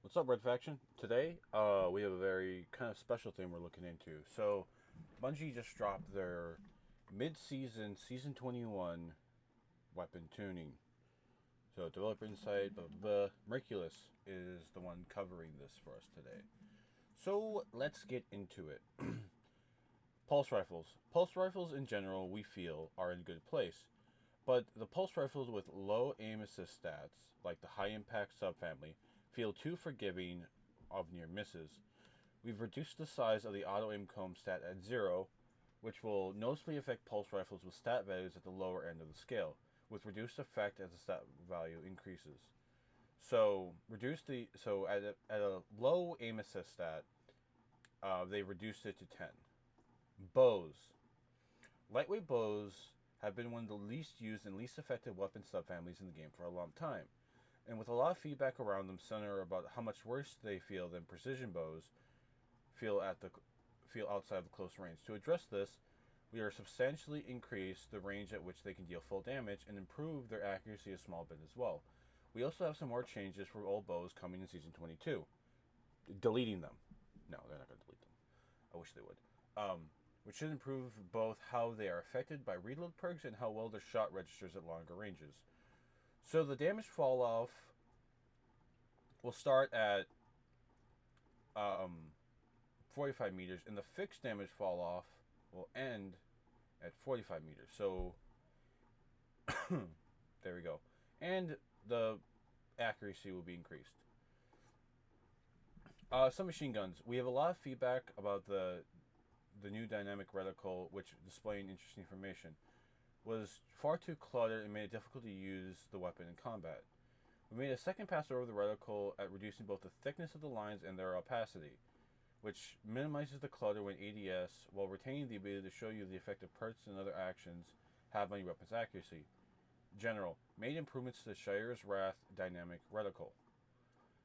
What's up, Red Faction? Today, we have a very kind of special thing we're looking into. So, Bungie just dropped their mid-season, season 21 weapon tuning. So, developer insight, blah, blah, blah. Merculus is the one covering this for us today. So, let's get into it. Pulse rifles. Pulse rifles in general, we feel, are in a good place. But the pulse rifles with low aim assist stats, like the high impact subfamily, feel too forgiving of near misses. We've reduced the size of the auto aim comb stat at 0, which will noticeably affect pulse rifles with stat values at the lower end of the scale, with reduced effect as the stat value increases. So at a low aim assist stat, they reduced it to 10. Bows. Lightweight bows have been one of the least used and least effective weapon subfamilies in the game for a long time, and with a lot of feedback around them center about how much worse they feel than precision bows feel outside of close range. To address this, we are substantially increase the range at which they can deal full damage and improve their accuracy a small bit as well. We also have some more changes for old bows coming in season 22. Deleting them. No, they're not going to delete them. I wish they would. Which should improve both how they are affected by reload perks and how well their shot registers at longer ranges. So the damage fall off will start at 45 meters, and the fixed damage fall off will end at 45 meters. So there we go. And the accuracy will be increased. Some machine guns. We have a lot of feedback about the new dynamic reticle, which displaying interesting information, was far too cluttered and made it difficult to use the weapon in combat. We made a second pass over the reticle at reducing both the thickness of the lines and their opacity, which minimizes the clutter when ADS while retaining the ability to show you the effect of perks and other actions have on your weapon's accuracy. General, made improvements to the Shire's Wrath dynamic reticle.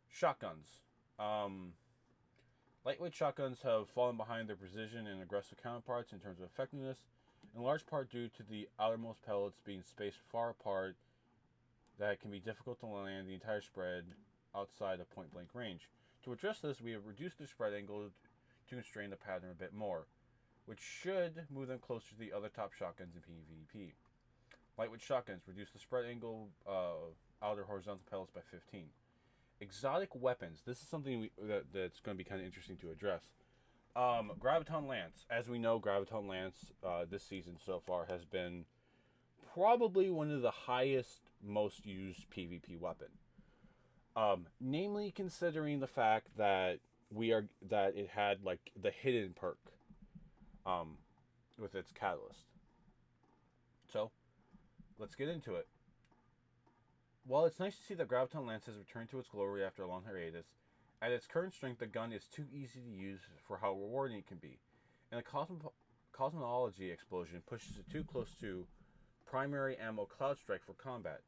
Shotguns. Lightweight shotguns have fallen behind their precision and aggressive counterparts in terms of effectiveness, in large part due to the outermost pellets being spaced far apart that it can be difficult to land the entire spread outside of point blank range. To address this, we have reduced the spread angle to constrain the pattern a bit more, which should move them closer to the other top shotguns in PvP. Lightweight shotguns reduce the spread angle outer horizontal pellets by 15. Exotic weapons. This is something that's going to be kind of interesting to address. Graviton Lance. As we know, Graviton Lance this season so far has been probably one of the highest, most used PvP weapon. Namely, considering the fact that it had like the hidden perk with its catalyst. So let's get into it. While it's nice to see that Graviton Lance has returned to its glory after a long hiatus, at its current strength, the gun is too easy to use for how rewarding it can be, and the cosmology explosion pushes it too close to primary ammo Cloud Strike for combat.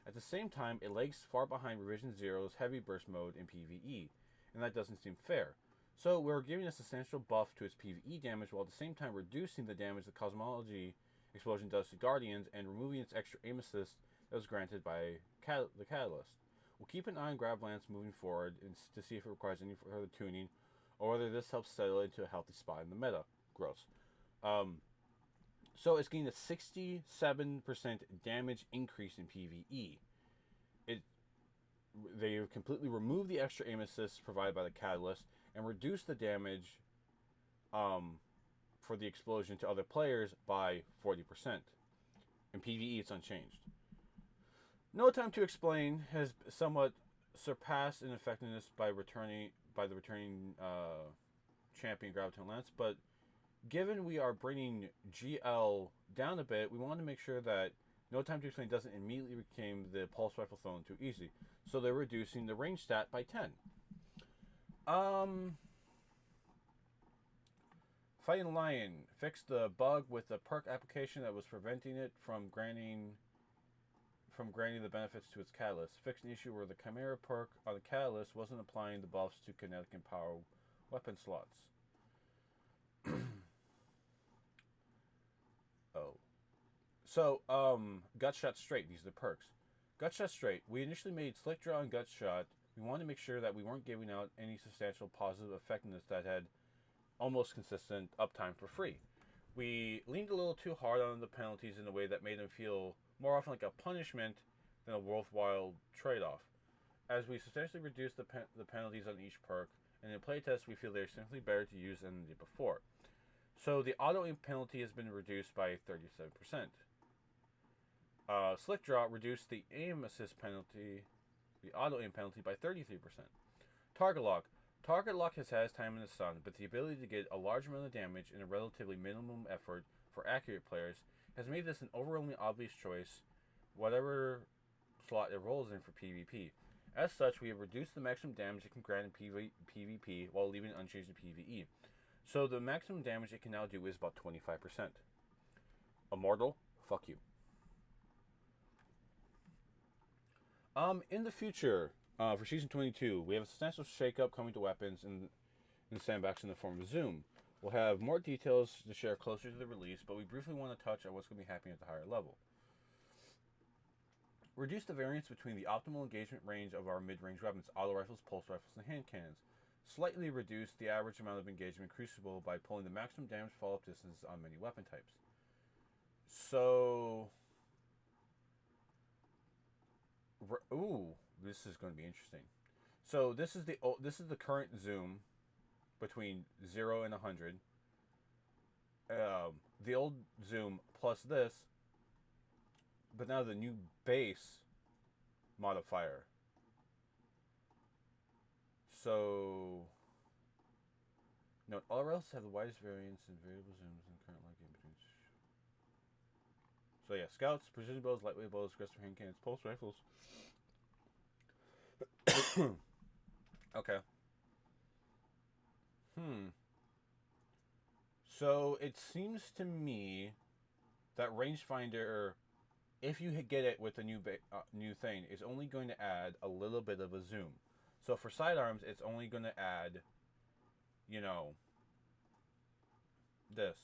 At the same time, it lags far behind Revision Zero's heavy burst mode in PvE, and that doesn't seem fair. So we're giving a substantial buff to its PvE damage while at the same time reducing the damage the cosmology explosion does to Guardians and removing its extra aim assist that was granted by the Catalyst. We'll keep an eye on Grav Lance moving forward to see if it requires any further tuning, or whether this helps settle into a healthy spot in the meta. Gross. So it's getting a 67% damage increase in PvE. They completely removed the extra aim assist provided by the Catalyst and reduced the damage for the explosion to other players by 40%. In PvE, it's unchanged. No Time to Explain has somewhat surpassed in effectiveness by the returning champion Graviton Lance, but given we are bringing GL down a bit, we want to make sure that No Time to Explain doesn't immediately become the pulse rifle thrown too easy. So they're reducing the range stat by 10. Fighting Lion fixed the bug with the perk application that was preventing it from granting the benefits to its catalyst. Fixed an issue where the Chimera perk on the catalyst wasn't applying the buffs to kinetic and power weapon slots. Oh. So, Gut Shot Straight, these are the perks. Gut Shot Straight. We initially made Slick Draw and Gut Shot we wanted to make sure that we weren't giving out any substantial positive effectiveness that had almost consistent uptime for free. We leaned a little too hard on the penalties in a way that made them feel more often like a punishment than a worthwhile trade-off. As we substantially reduced the penalties on each perk, and in playtests we feel they're simply better to use than they did before. So the auto aim penalty has been reduced by 37%. Slick Draw reduced the aim assist penalty, the auto aim penalty by 33%. Target Lock. Target Lock has time in the sun, but the ability to get a large amount of damage in a relatively minimum effort for accurate players has made this an overwhelmingly obvious choice, whatever slot it rolls in for PvP. As such, we have reduced the maximum damage it can grant in PvP while leaving it unchanged in PvE. So the maximum damage it can now do is about 25%. Immortal, fuck you. In the future, for Season 22, we have a substantial shakeup coming to weapons in Sandbox in the form of Zoom. We'll have more details to share closer to the release, but we briefly want to touch on what's going to be happening at the higher level. Reduce the variance between the optimal engagement range of our mid-range weapons, auto rifles, pulse rifles, and hand cannons. Slightly reduce the average amount of engagement crucible by pulling the maximum damage follow-up distance on many weapon types. So... Ooh, this is going to be interesting. So this is the current zoom between 0 and 100. The old zoom plus this, but now the new base modifier. So note all else have the widest variance in variable zooms and current like in between. So yeah, scouts, precision bows, lightweight bows, aggressive hand cannons, pulse rifles. Okay. So it seems to me that rangefinder, if you get it with the new thing, is only going to add a little bit of a zoom. So for sidearms, it's only going to add, this.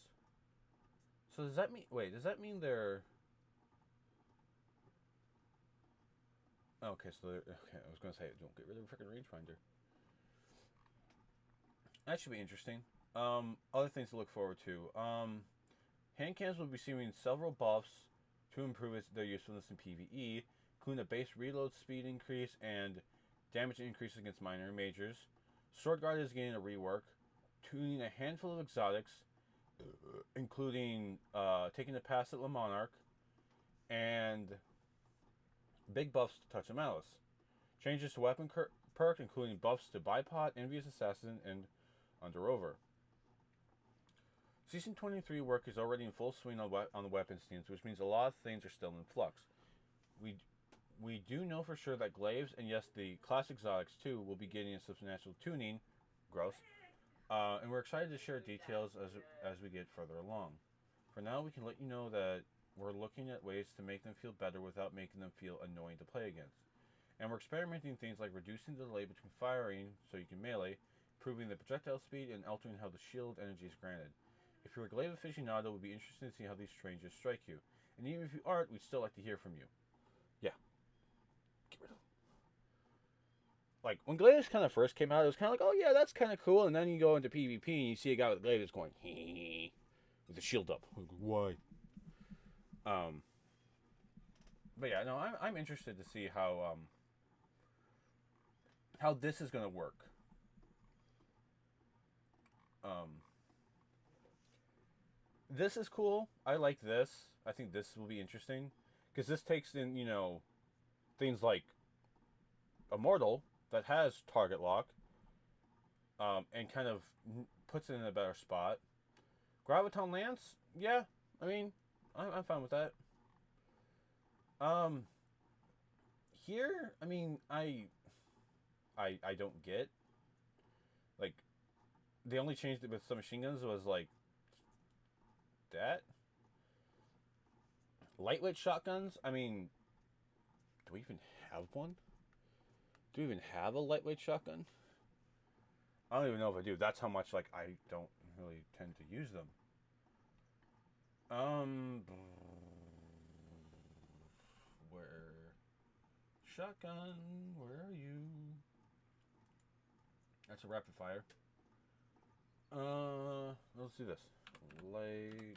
So does that mean? Wait, does that mean they're? Okay, so okay. I was gonna say, don't get rid of a freaking rangefinder. That should be interesting. Other things to look forward to. Hand cannons will be receiving several buffs to improve their usefulness in PvE, including a base reload speed increase and damage increase against minor and majors. Sword Guard is getting a rework, tuning a handful of exotics, including taking the pass at Le Monarch, and big buffs to Touch of Malice. Changes to weapon perk, including buffs to Bipod, Envious Assassin, and Under Over. Season 23 work is already in full swing on the weapons teams, which means a lot of things are still in flux. We do know for sure that Glaives, and yes, the class exotics too, will be getting a substantial tuning. Gross. And we're excited to share details as we get further along. For now, we can let you know that we're looking at ways to make them feel better without making them feel annoying to play against. And we're experimenting things like reducing the delay between firing so you can melee, improving the projectile speed, and altering how the shield energy is granted. If you're a Glaive aficionado, it would be interesting to see how these changes strike you. And even if you aren't, we'd still like to hear from you. Yeah. Get rid of them. Like, when Glaives kind of first came out, it was kind of like, oh yeah, that's kind of cool. And then you go into PvP and you see a guy with Glaives going, hee, with the shield up. Why? But yeah, no, I'm interested to see how this is going to work. This is cool. I like this. I think this will be interesting because this takes in, things like Immortal that has target lock, and kind of puts it in a better spot. Graviton Lance, yeah, I mean, I'm fine with that. Here, I mean, I don't get, like, the only change with some machine guns was like that. Lightweight shotguns, I mean, do we even have one? Do we even have a lightweight shotgun? I don't even know if I do. That's how much, like, I don't really tend to use them. Where? Shotgun, where are you? That's a rapid fire. Let's do this. Lightweight.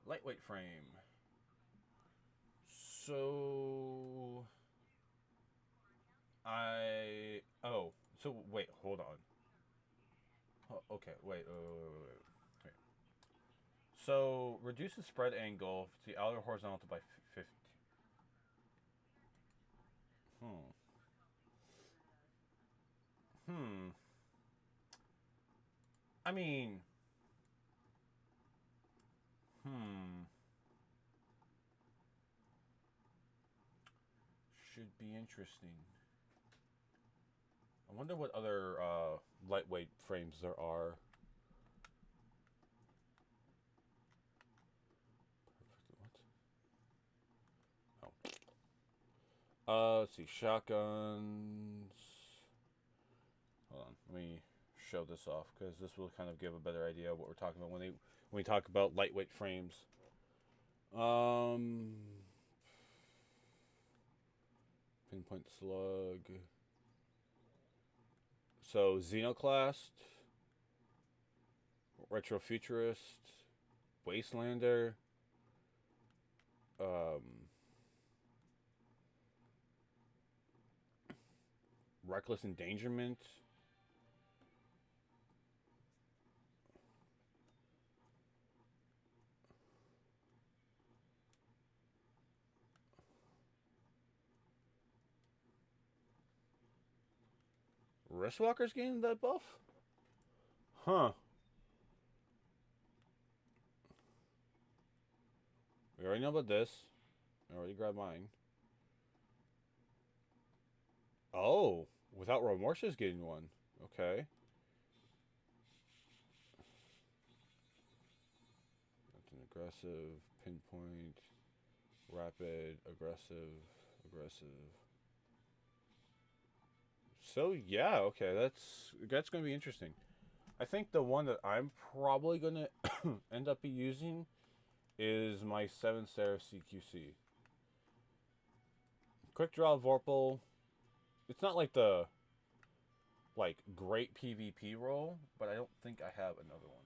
Lightweight frame. So wait, hold on. Okay, wait. So reduce the spread angle to the outer horizontal by 50. Hmm. I mean, should be interesting. I wonder what other lightweight frames there are. What? Oh. Let's see. Shotguns. Hold on. Let me show this off because this will kind of give a better idea of what we're talking about when we talk about lightweight frames. Pinpoint slug. So Xenoclast, Retrofuturist, Wastelander, Reckless Endangerment. Wristwalker's getting that buff? Huh. We already know about this. I already grabbed mine. Oh, Without Remorse is getting one. Okay. That's an aggressive, pinpoint, rapid, aggressive. So yeah, okay, that's going to be interesting. I think the one that I'm probably going to end up using is my 7 Seraph CQC. Quick Draw Vorpal. It's not like the great PvP role, but I don't think I have another one.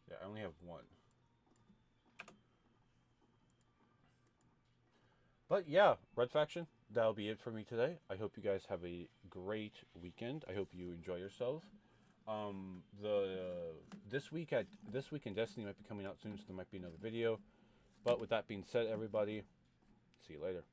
Yeah, I only have one. But yeah, Red Faction, that'll be it for me today. I hope you guys have a great weekend. I hope you enjoy yourselves. This week in Destiny might be coming out soon, so there might be another video. But with that being said, everybody, see you later.